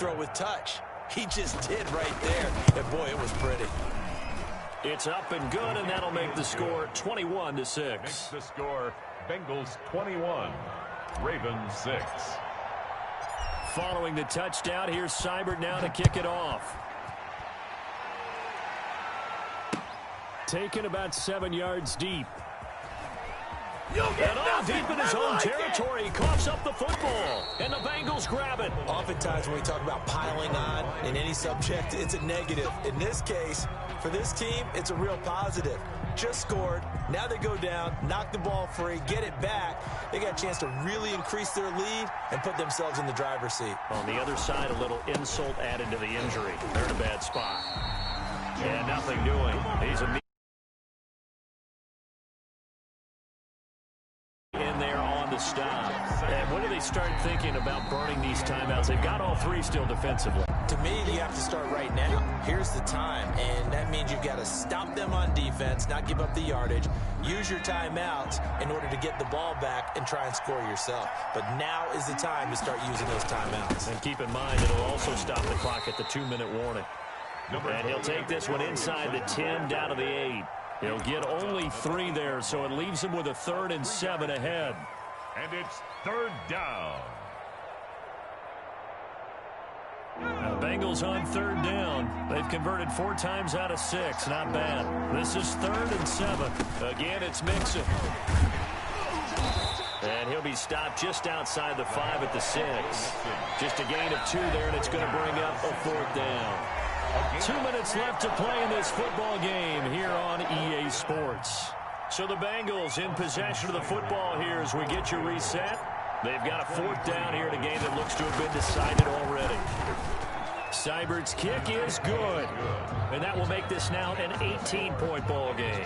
throw with touch. He just did right there. And, boy, it was pretty. It's up and good, and that'll make the score 21-6. Makes the score Bengals 21, Ravens 6. Following the touchdown, here's Seibert now to kick it off. Taken about 7 yards deep. And all deep in his own territory. He coughs up the football. And the Bengals grab it. Oftentimes when we talk about piling on in any subject, it's a negative. In this case, for this team, it's a real positive. Just scored. Now they go down, knock the ball free, get it back. They got a chance to really increase their lead and put themselves in the driver's seat. On the other side, a little insult added to the injury. They're in a bad spot. And nothing doing. He's a in there on the stop. And when do they start thinking about burning these timeouts? They've got all three still defensively. To me, you have to start right now. Here's the time, and that means you've got to stop them on defense, not give up the yardage, use your timeouts in order to get the ball back and try and score yourself. But now is the time to start using those timeouts. And keep in mind, it'll also stop the clock at the 2-minute warning. And he'll take this one inside the 10 down to the 8. He'll get only 3 there, so it leaves him with a 3rd and 7 ahead. And it's 3rd down. Now, Bengals on 3rd down. They've converted 4 times out of 6. Not bad. This is 3rd and 7. Again, it's Mixon. And he'll be stopped just outside the 5 at the 6. Just a gain of 2 there, and it's going to bring up a 4th down. 2 minutes left to play in this football game here on EA Sports. So the Bengals in possession of the football here as we get your reset. They've got a 4th down here in a game that looks to have been decided already. Seibert's kick is good. And that will make this now an 18-point ball game.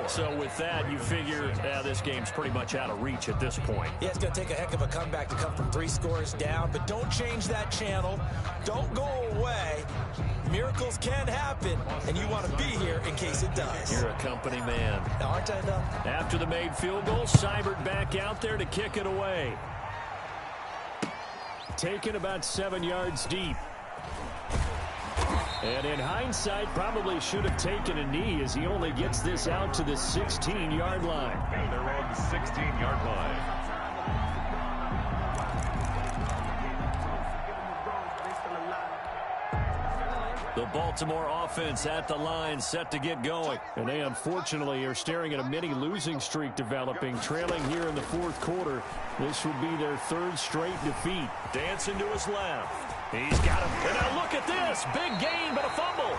So with that, you figure this game's pretty much out of reach at this point. Yeah, it's going to take a heck of a comeback to come from 3 scores down, but don't change that channel. Don't go away. Miracles can happen, and you want to be here in case it does. You're a company man. Aren't I, though? After the made field goal, Seibert back out there to kick it away. Taken about 7 yards deep. And in hindsight, probably should have taken a knee as he only gets this out to the 16-yard line. And they're on the 16-yard line. The Baltimore offense at the line, set to get going. And they unfortunately are staring at a mini losing streak developing, trailing here in the 4th quarter. This would be their 3rd straight defeat. Dancing to his left. He's got him. And now look at this. Big gain, but a fumble.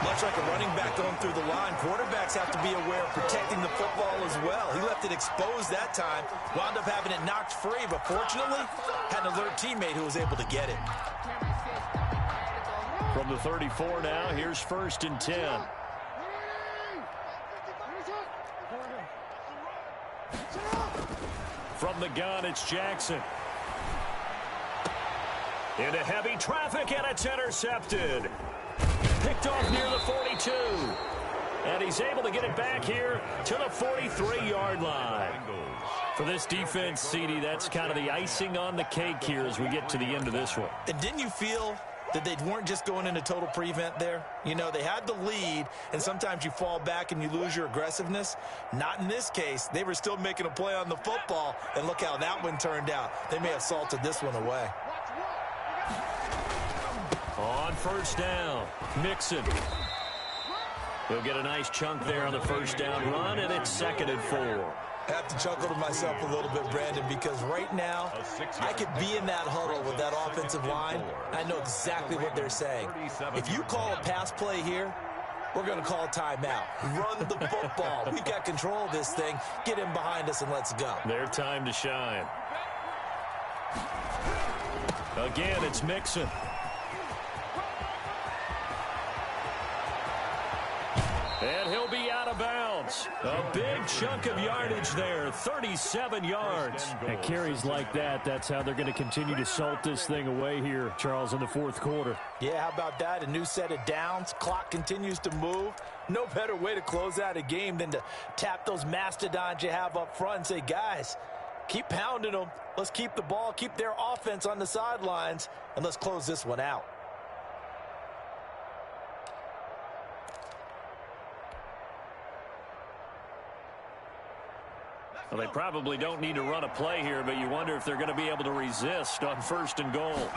Much like a running back going through the line, quarterbacks have to be aware of protecting the football as well. He left it exposed that time, wound up having it knocked free, but fortunately had an alert teammate who was able to get it. From the 34 now, here's 1st and 10. From the gun, it's Jackson. Into heavy traffic, and it's intercepted. Picked off near the 42. And he's able to get it back here to the 43-yard line. For this defense, CD, that's kind of the icing on the cake here as we get to the end of this one. And didn't you feel that they weren't just going into total prevent there? You know, they had the lead, and sometimes you fall back and you lose your aggressiveness. Not in this case. They were still making a play on the football, and look how that one turned out. They may have salted this one away. On 1st down, Mixon. He'll get a nice chunk there on the 1st down run, and it's 2nd and 4. I have to chuckle to myself a little bit, Brandon, because right now I could be in that huddle with that offensive line. I know exactly what they're saying. If you call a pass play here, we're going to call a timeout. Run the football. We've got control of this thing. Get in behind us and let's go. Their time to shine. Again, it's Mixon. And he'll be out of bounds. A big chunk of yardage there, 37 yards. And carries like that, that's how they're going to continue to salt this thing away here, Charles, in the 4th quarter. Yeah, how about that? A new set of downs. Clock continues to move. No better way to close out a game than to tap those mastodons you have up front and say, guys, Keep pounding them. Let's keep the ball, keep their offense on the sidelines, and let's close this one out. Well, they probably don't need to run a play here, but you wonder if they're going to be able to resist on 1st and goal.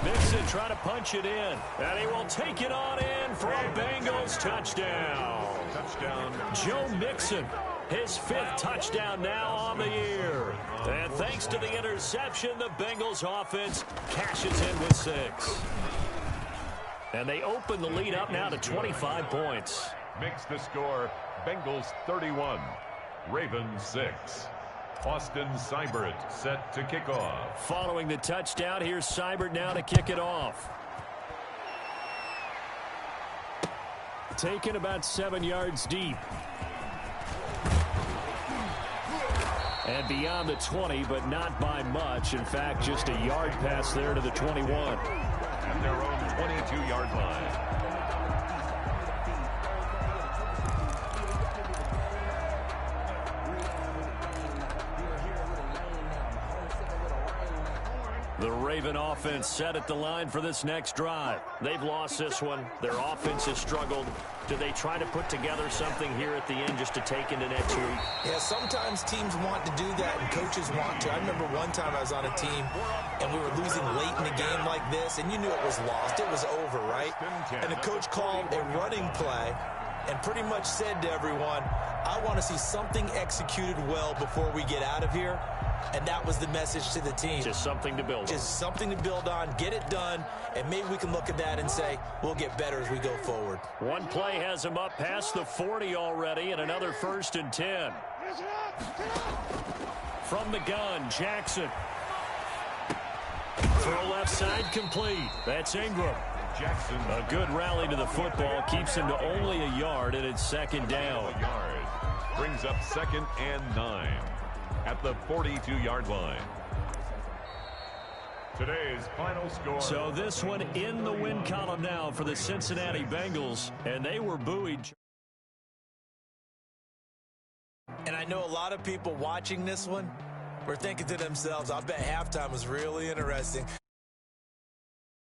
Mixon trying to punch it in, and he will take it on in for a Bengals touchdown. Joe Mixon, his 5th touchdown now on the year. And thanks to the interception, the Bengals offense cashes in with 6. And they open the lead up now to 25 points. Makes the score Bengals 31. Ravens 6. Austin Seibert set to kick off. Following the touchdown, here's Seibert now to kick it off. Taken about 7 yards deep. And beyond the 20, but not by much. In fact, just a yard pass there to the 21. At their own 22-yard line. The Raven offense set at the line for this next drive. They've lost this one. Their offense has struggled. Do they try to put together something here at the end just to take into next week? Yeah, sometimes teams want to do that and coaches want to. I remember one time I was on a team and we were losing late in a game like this, and you knew it was lost. It was over, right? And the coach called a running play and pretty much said to everyone, I want to see something executed well before we get out of here. And that was the message to the team. Just something to build on. Just something to build on, get it done, and maybe we can look at that and say, we'll get better as we go forward. One play has him up past the 40 already, and another 1st and 10. From the gun, Jackson. Throw left side complete. That's Ingram. Jackson. A good rally to the football keeps him to only a yard, and it's 2nd down. Brings up 2nd and 9. At the 42-yard line. Today's final score. So this one in the win column now for the Cincinnati Bengals, and they were buoyed. And I know a lot of people watching this one were thinking to themselves, I bet halftime was really interesting.